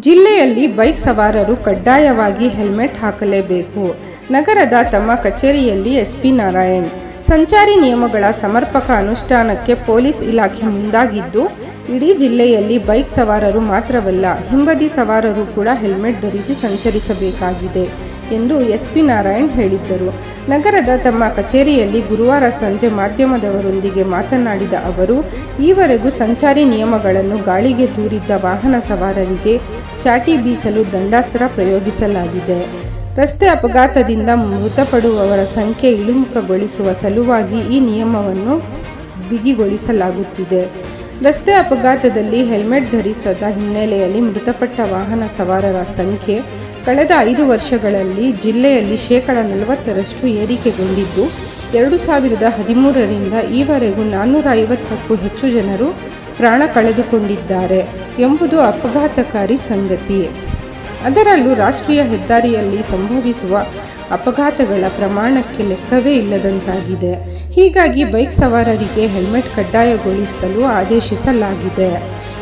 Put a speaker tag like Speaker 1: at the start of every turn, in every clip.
Speaker 1: ಜಿಲ್ಲೆಯಲ್ಲಿ ಬೈಕ್ ಸವಾರರು ಕಡ್ಡಾಯವಾಗಿ ಹೆಲ್ಮೆಟ್ ಹಾಕಲೇಬೇಕು. ನಗರದ ತಮ್ಮ ಕಚೇರಿಯಲ್ಲಿ ಎಸ್ಪಿ ನಾರಾಯಣ್ ಸಂಚಾರಿ ನಿಯಮಗಳ ಸಮರ್ಪಕ ಅನುಷ್ಠಾನಕ್ಕೆ ಪೊಲೀಸ್ ಇಲಾಖೆ ಮುಂದಾಗಿದ್ದು, ಇಡೀ ಜಿಲ್ಲೆಯಲ್ಲಿ ಬೈಕ್ ಸವಾರರು ಮಾತ್ರವಲ್ಲ, ಹಿಂಬದಿ ಸವಾರರು ಕೂಡ ಹೆಲ್ಮೆಟ್ ಧರಿಸಿ ಸಂಚರಿಸಬೇಕಾಗಿದೆ ಎಂದು ಎಸ್ಪಿ ನಾರಾಯಣ್ ಹೇಳಿದ್ದರು. ನಗರದ ತಮ್ಮ ಕಚೇರಿಯಲ್ಲಿ ಗುರುವಾರ ಸಂಜೆ ಮಾಧ್ಯಮದವರೊಂದಿಗೆ ಮಾತನಾಡಿದ ಅವರು, ಈವರೆಗೂ ಸಂಚಾರಿ ನಿಯಮಗಳನ್ನು ಗಾಳಿಗೆ ತೂರಿದ್ದ ವಾಹನ ಸವಾರರಿಗೆ ಚಾಟಿ ಬೀಸಲು ದಂಡಾಸ್ತ್ರ ಪ್ರಯೋಗಿಸಲಾಗಿದೆ. ರಸ್ತೆ ಅಪಘಾತದಿಂದ ಮೃತಪಡುವವರ ಸಂಖ್ಯೆ ಇಳಿಮುಖಗೊಳಿಸುವ ಸಲುವಾಗಿ ಈ ನಿಯಮವನ್ನು ಬಿಗಿಗೊಳಿಸಲಾಗುತ್ತಿದೆ. ರಸ್ತೆ ಅಪಘಾತದಲ್ಲಿ ಹೆಲ್ಮೆಟ್ ಧರಿಸದ ಹಿನ್ನೆಲೆಯಲ್ಲಿ ಮೃತಪಟ್ಟ ವಾಹನ ಸವಾರರ ಸಂಖ್ಯೆ ಕಳೆದ 5 ವರ್ಷಗಳಲ್ಲಿ ಜಿಲ್ಲೆಯಲ್ಲಿ ಶೇಕಡ 40ರಷ್ಟು ಏರಿಕೆಗೊಂಡಿದ್ದು, 2013ರಿಂದ ಈವರೆಗೂ 450ಕ್ಕೂ ಹೆಚ್ಚು ಜನರು ಪ್ರಾಣ ಕಳೆದುಕೊಂಡಿದ್ದಾರೆ ಎಂಬುದು ಅಪಘಾತಕಾರಿ ಸಂಗತಿ. ಅದರಲ್ಲೂ ರಾಷ್ಟ್ರೀಯ ಹೆದ್ದಾರಿಯಲ್ಲಿ ಸಂಭವಿಸುವ ಅಪಘಾತಗಳ ಪ್ರಮಾಣಕ್ಕೆ ಲೆಕ್ಕವೇ ಇಲ್ಲದಂತಾಗಿದೆ. ಹೀಗಾಗಿ ಬೈಕ್ ಸವಾರರಿಗೆ ಹೆಲ್ಮೆಟ್ ಕಡ್ಡಾಯಗೊಳಿಸಲು ಆದೇಶಿಸಲಾಗಿದೆ.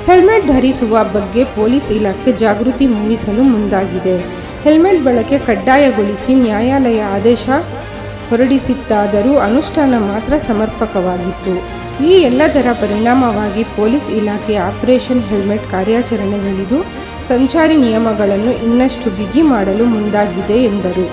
Speaker 1: ಹೆಲ್ಮೆಟ್ ಧರಿಸುವ ಬಗ್ಗೆ ಪೊಲೀಸ್ ಇಲಾಖೆ ಜಾಗೃತಿ ಮೂಡಿಸಲು ಮುಂದಾಗಿದೆ. ಹೆಲ್ಮೆಟ್ ಬಳಕೆ ಕಡ್ಡಾಯಗೊಳಿಸಿ ನ್ಯಾಯಾಲಯ ಆದೇಶ ಹೊರಡಿಸಿತ್ತಾದರೂ ಅನುಷ್ಠಾನ ಮಾತ್ರ ಸಮರ್ಪಕವಾಗಿತ್ತು. ಈ ಎಲ್ಲದರ ಪರಿಣಾಮವಾಗಿ ಪೊಲೀಸ್ ಇಲಾಖೆ ಆಪರೇಷನ್ ಹೆಲ್ಮೆಟ್ ಕಾರ್ಯಾಚರಣೆಗಿಳಿದು ಸಂಚಾರಿ ನಿಯಮಗಳನ್ನು ಇನ್ನಷ್ಟು ಬಿಗಿ ಮಾಡಲು ಮುಂದಾಗಿದೆ ಎಂದರು.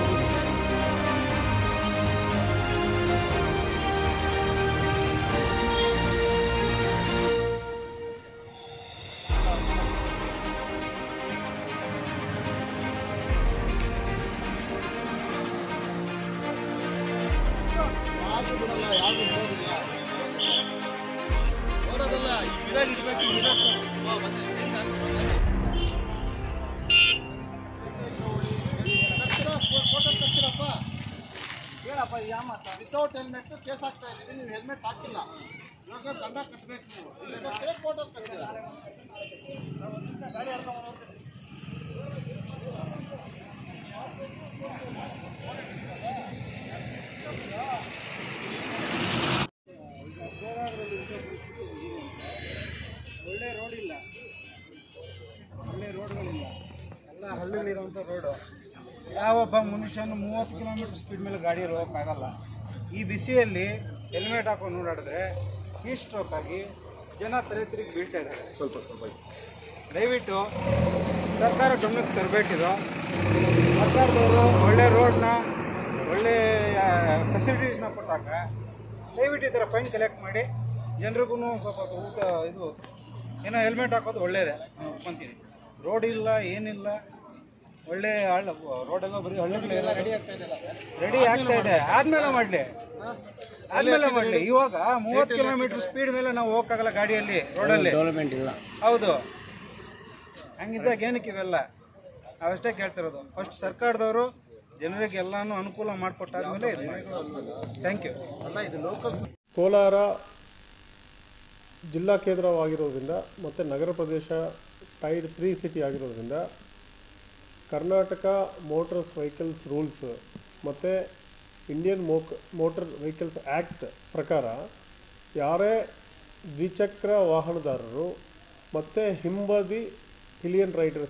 Speaker 2: ವಿತೌಟ್ ಹೆಲ್ಮೆಟ್ ಕೇಸ್ ಹಾಕ್ತಾ ಇದ್ದೀವಿ. ನೀವು ಹೆಲ್ಮೆಟ್ ಹಾಕಿಲ್ಲ, ಇವಾಗ ದಂಡ ಕಟ್ಟಬೇಕು. ನೀವು ಫೋಟೋ ಕಟ್ಟಿಲ್ಲ, ಗಾಡಿ ಒಳ್ಳೆ ರೋಡಿಲ್ಲ, ಒಳ್ಳೆ ರೋಡ್ಗಳಿಲ್ಲ, ಎಲ್ಲ ಹಳ್ಳಿಲಿರುವಂಥ ರೋಡು. ಯಾವೊಬ್ಬ ಮನುಷ್ಯನು 30 ಕಿಲೋಮೀಟರ್ ಸ್ಪೀಡ್ ಮೇಲೆ ಗಾಡಿ ಹೋಗೋಕ್ಕಾಗಲ್ಲ. ಈ ಬಿಸಿಯಲ್ಲಿ ಹೆಲ್ಮೆಟ್ ಹಾಕೊಂಡು ಓಡಾಡಿದ್ರೆ ಈ ಸ್ಟ್ರೋಕ್ ಆಗಿ ಜನ ತಲೆ ತಿರುಗಿ ಬೀಳ್ತಾ ಇದ್ದಾರೆ. ಸ್ವಲ್ಪ ದಯವಿಟ್ಟು ಸರ್ಕಾರ ಗಮನಕ್ಕೆ ತರಬೇಕಿದು. ಸರ್ಕಾರದವರು ಒಳ್ಳೆ ರೋಡ್ನ, ಒಳ್ಳೆ ಫೆಸಿಲಿಟೀಸ್ನ ಕೊಟ್ಟಾಗ ದಯವಿಟ್ಟು ಈ ಥರ ಫೈನ್ ಕಲೆಕ್ಟ್ ಮಾಡಿ ಜನರಿಗೂ ಸ್ವಲ್ಪ ಇದು ಏನೋ ಹೆಲ್ಮೆಟ್ ಹಾಕೋದು ಒಳ್ಳೆಯದೇ. ನಾನು ಒಪ್ಕೊಂತೀನಿ. ರೋಡ್ ಇಲ್ಲ, ಏನಿಲ್ಲ, ಒಳ್ಳೆ ರೋಡೆಲ್ಲ ಬರೀ ಹಳ್ಳಿಗಳೆಲ್ಲ ರೆಡಿ ಆಗ್ತಾ ಇದೆ. ಆದ್ಮೇಲೆ ಮಾಡಲಿ. ಇವಾಗ 30 ಕಿಲೋಮೀಟರ್ ಸ್ಪೀಡ್ ಮೇಲೆ ನಾವು ಹೋಗಕ್ಕಾಗಲ್ಲ ಗಾಡಿಯಲ್ಲಿ, ರೋಡಲ್ಲಿ ಡೆವಲಪ್ಮೆಂಟ್ ಇಲ್ಲ. ಹೌದು, ಹಂಗಿದ್ದಾಗ ಏನಕ್ಕೆ ಇವೆಲ್ಲ? ನಾವಷ್ಟೇ ಕೇಳ್ತಿರೋದು, ಫಸ್ಟ್ ಸರ್ಕಾರದವರು ಜನರಿಗೆ ಎಲ್ಲಾನು ಅನುಕೂಲ ಮಾಡಿಕೊಟ್ಟಾದ್ಮೇಲೆ ಇದು ಮಾಡಿ. Thank you.
Speaker 3: ಕೋಲಾರ ಜಿಲ್ಲಾ ಕೇಂದ್ರವಾಗಿರೋದ್ರಿಂದ ಮತ್ತು ನಗರ ಪ್ರದೇಶ ಟೈರ್ 3 ಸಿಟಿ ಆಗಿರೋದ್ರಿಂದ ಕರ್ನಾಟಕ ಮೋಟರ್ಸ್ ವೆಹಿಕಲ್ಸ್ ರೂಲ್ಸ್ ಮತ್ತು ಇಂಡಿಯನ್ ಮೋಟರ್ ವೆಹಿಕಲ್ಸ್ ಆ್ಯಕ್ಟ್ ಪ್ರಕಾರ ಯಾರೇ ದ್ವಿಚಕ್ರ ವಾಹನದಾರರು ಮತ್ತು ಹಿಂಬದಿ ಪಿಲಿಯನ್ ರೈಡರ್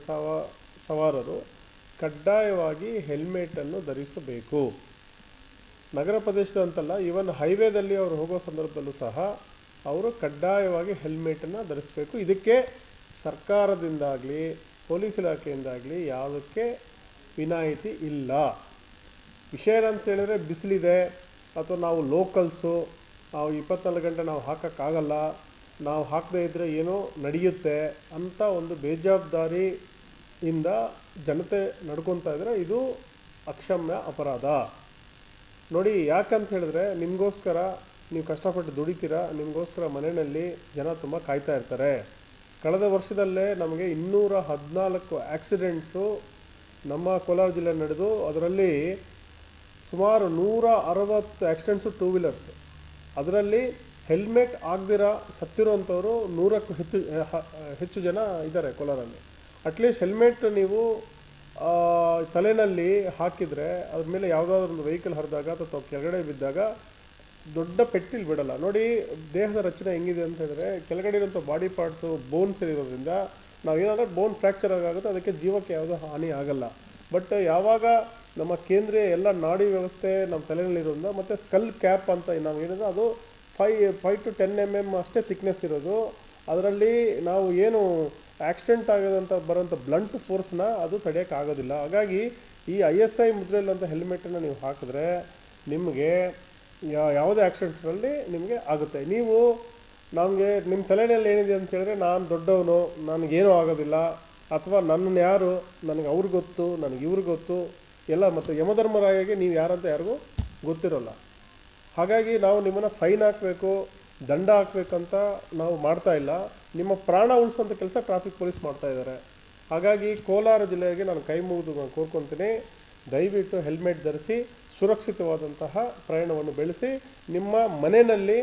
Speaker 3: ಸವಾರರು ಕಡ್ಡಾಯವಾಗಿ ಹೆಲ್ಮೆಟನ್ನು ಧರಿಸಬೇಕು. ನಗರ ಪ್ರದೇಶದಂತಲ್ಲ, ಈವನ್ ಹೈವೇದಲ್ಲಿ ಅವರು ಹೋಗೋ ಸಂದರ್ಭದಲ್ಲೂ ಸಹ ಅವರು ಕಡ್ಡಾಯವಾಗಿ ಹೆಲ್ಮೆಟನ್ನು ಧರಿಸಬೇಕು. ಇದಕ್ಕೆ ಸರ್ಕಾರದಿಂದಾಗಲಿ ಪೊಲೀಸ್ ಇಲಾಖೆಯಿಂದಾಗಲಿ ಯಾವುದಕ್ಕೆ ವಿನಾಯಿತಿ ಇಲ್ಲ. ವಿಷಯ ಏನಂತ ಹೇಳಿದ್ರೆ, ಬಿಸಿಲಿದೆ ಅಥವಾ ನಾವು ಲೋಕಲ್ಸು, ನಾವು 24 ಗಂಟೆ ನಾವು ಹಾಕೋಕ್ಕಾಗಲ್ಲ, ನಾವು ಹಾಕದೇ ಇದ್ದರೆ ಏನೋ ನಡೆಯುತ್ತೆ ಅಂತ ಒಂದು ಬೇಜವಾಬ್ದಾರಿಯಿಂದ ಜನತೆ ನಡ್ಕೊತಾ ಇದ್ದರೆ ಇದು ಅಕ್ಷಮ್ಯ ಅಪರಾಧ. ನೋಡಿ, ಯಾಕಂತ ಹೇಳಿದ್ರೆ ನಿಮಗೋಸ್ಕರ ನೀವು ಕಷ್ಟಪಟ್ಟು ದುಡಿತೀರಾ, ನಿಮಗೋಸ್ಕರ ಮನೆಯಲ್ಲಿ ಜನ ತುಂಬ ಕಾಯ್ತಾ ಇರ್ತಾರೆ. ಕಳೆದ ವರ್ಷದಲ್ಲೇ ನಮಗೆ 214 ಆಕ್ಸಿಡೆಂಟ್ಸು ನಮ್ಮ ಕೋಲಾರ ಜಿಲ್ಲೆ ನಡೆದು, ಅದರಲ್ಲಿ ಸುಮಾರು 160 ಆಕ್ಸಿಡೆಂಟ್ಸು 2 ವೀಲರ್ಸು. ಅದರಲ್ಲಿ ಹೆಲ್ಮೆಟ್ ಆಗದಿರ ಸತ್ತಿರೋಂಥವ್ರು 100ಕ್ಕೂ ಹೆಚ್ಚು ಜನ ಇದ್ದಾರೆ ಕೋಲಾರಲ್ಲಿ. ಅಟ್ಲೀಸ್ಟ್ ಹೆಲ್ಮೆಟ್ ನೀವು ತಲೆಯಲ್ಲಿ ಹಾಕಿದರೆ ಅದ್ರ ಮೇಲೆ ಯಾವುದಾದ್ರೂ ಒಂದು ವೆಹಿಕಲ್ ಹರಿದಾಗ ಅಥವಾ ಕೆಳಗಡೆ ಬಿದ್ದಾಗ ದೊಡ್ಡ ಪೆಟ್ಟಿಲ್ ಬಿಡಲ್ಲ. ನೋಡಿ ದೇಹದ ರಚನೆ ಹೆಂಗಿದೆ ಅಂತ ಹೇಳಿದ್ರೆ, ಕೆಳಗಡೆ ಇರುವಂಥ ಬಾಡಿ ಪಾರ್ಟ್ಸು ಬೋನ್ಸ್ ಇರೋದ್ರಿಂದ ನಾವೇನಾದರೂ ಬೋನ್ ಫ್ರ್ಯಾಕ್ಚರ್ ಆಗುತ್ತೆ, ಅದಕ್ಕೆ ಜೀವಕ್ಕೆ ಯಾವುದೋ ಹಾನಿ ಆಗಲ್ಲ. ಬಟ್ ಯಾವಾಗ ನಮ್ಮ ಕೇಂದ್ರೀಯ ಎಲ್ಲ ನಾಡಿ ವ್ಯವಸ್ಥೆ ನಮ್ಮ ತಲೆಯಲ್ಲಿರೋದ್ರಿಂದ, ಮತ್ತು ಸ್ಕಲ್ ಕ್ಯಾಪ್ ಅಂತ ನಾವು ಹೇಳಿದ್ರೆ ಅದು 5 to 10 mm ಅಷ್ಟೇ ಥಿಕ್ನೆಸ್ ಇರೋದು. ಅದರಲ್ಲಿ ನಾವು ಏನು ಆಕ್ಸಿಡೆಂಟ್ ಆಗೋದಂತ ಬರೋಂಥ ಬ್ಲಂಟ್ ಫೋರ್ಸ್ನ ಅದು ತಡೆಯೋಕ್ಕಾಗೋದಿಲ್ಲ. ಹಾಗಾಗಿ ಈ ISI ಮುದ್ರೆಯಲ್ಲಂಥ ಹೆಲ್ಮೆಟನ್ನು ನೀವು ಹಾಕಿದ್ರೆ ನಿಮಗೆ ಯಾವುದೇ ಆಕ್ಸಿಡೆಂಟ್ನಲ್ಲಿ ನಿಮಗೆ ಆಗುತ್ತೆ. ನೀವು ನಮಗೆ ನಿಮ್ಮ ತಲೆಯಲ್ಲಿ ಏನಿದೆ ಅಂತ ಹೇಳಿದ್ರೆ, ನಾನು ದೊಡ್ಡವನು, ನನಗೇನೂ ಆಗೋದಿಲ್ಲ, ಅಥವಾ ನನ್ನನ್ನು ಯಾರು, ನನಗೆ ಅವ್ರಿಗೆ ಗೊತ್ತು, ನನಗೆ ಇವ್ರಿಗೆ ಗೊತ್ತು ಎಲ್ಲ, ಮತ್ತು ಯಮಧರ್ಮರಾಯಗೆ ನೀವು ಯಾರಂತ ಯಾರಿಗೂ ಗೊತ್ತಿರೋಲ್ಲ. ಹಾಗಾಗಿ ನಾವು ನಿಮ್ಮನ್ನು ಫೈನ್ ಹಾಕಬೇಕು, ದಂಡ ಹಾಕಬೇಕಂತ ನಾವು ಮಾಡ್ತಾ ಇಲ್ಲ. ನಿಮ್ಮ ಪ್ರಾಣ ಉಳಿಸುವಂಥ ಕೆಲಸ ಟ್ರಾಫಿಕ್ ಪೊಲೀಸ್ ಮಾಡ್ತಾ ಇದ್ದಾರೆ. ಹಾಗಾಗಿ ಕೋಲಾರ ಜಿಲ್ಲೆಗೆ ನಾನು ಕೈ ಮುಗಿದು ನಾನು ಕೋರ್ಕೊತೀನಿ, ದಯವಿಟ್ಟು ಹೆಲ್ಮೆಟ್ ಧರಿಸಿ ಸುರಕ್ಷಿತವಾದಂತಹ ಪ್ರಯಾಣವನ್ನು ಬೆಳೆಸಿ ನಿಮ್ಮ ಮನೆಯಲ್ಲಿ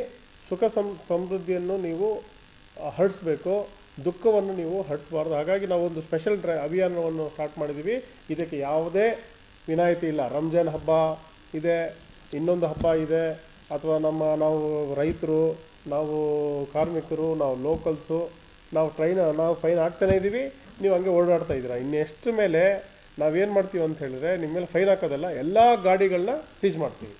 Speaker 3: ಸುಖ ಸಮೃದ್ಧಿಯನ್ನು ನೀವು ಹರಡಿಸ್ಬೇಕು, ದುಃಖವನ್ನು ನೀವು ಹರಡಿಸಬಾರ್ದು. ಹಾಗಾಗಿ ನಾವೊಂದು ಸ್ಪೆಷಲ್ ಅಭಿಯಾನವನ್ನು ಸ್ಟಾರ್ಟ್ ಮಾಡಿದ್ದೀವಿ. ಇದಕ್ಕೆ ಯಾವುದೇ ವಿನಾಯಿತಿ ಇಲ್ಲ. ರಂಜಾನ್ ಹಬ್ಬ ಇದೆ, ಇನ್ನೊಂದು ಹಬ್ಬ ಇದೆ, ಅಥವಾ ನಾವು ರೈತರು, ನಾವು ಕಾರ್ಮಿಕರು, ನಾವು ಲೋಕಲ್ಸು, ನಾವು ಫೈನ್ ಹಾಕ್ತಾನೇ ಇದ್ದೀವಿ, ನೀವು ಹಂಗೆ ಓಡಾಡ್ತಾ ಇದ್ದೀರಾ. ಇನ್ನೆಷ್ಟು ಮೇಲೆ ನಾವೇನು ಮಾಡ್ತೀವಿ ಅಂತ ಹೇಳಿದ್ರೆ, ನಿಮ್ಮ ಮೇಲೆ ಫೈನ್ ಹಾಕೋದಲ್ಲ, ಎಲ್ಲ ಗಾಡಿಗಳನ್ನ ಸೀಜ್ ಮಾಡ್ತೀವಿ.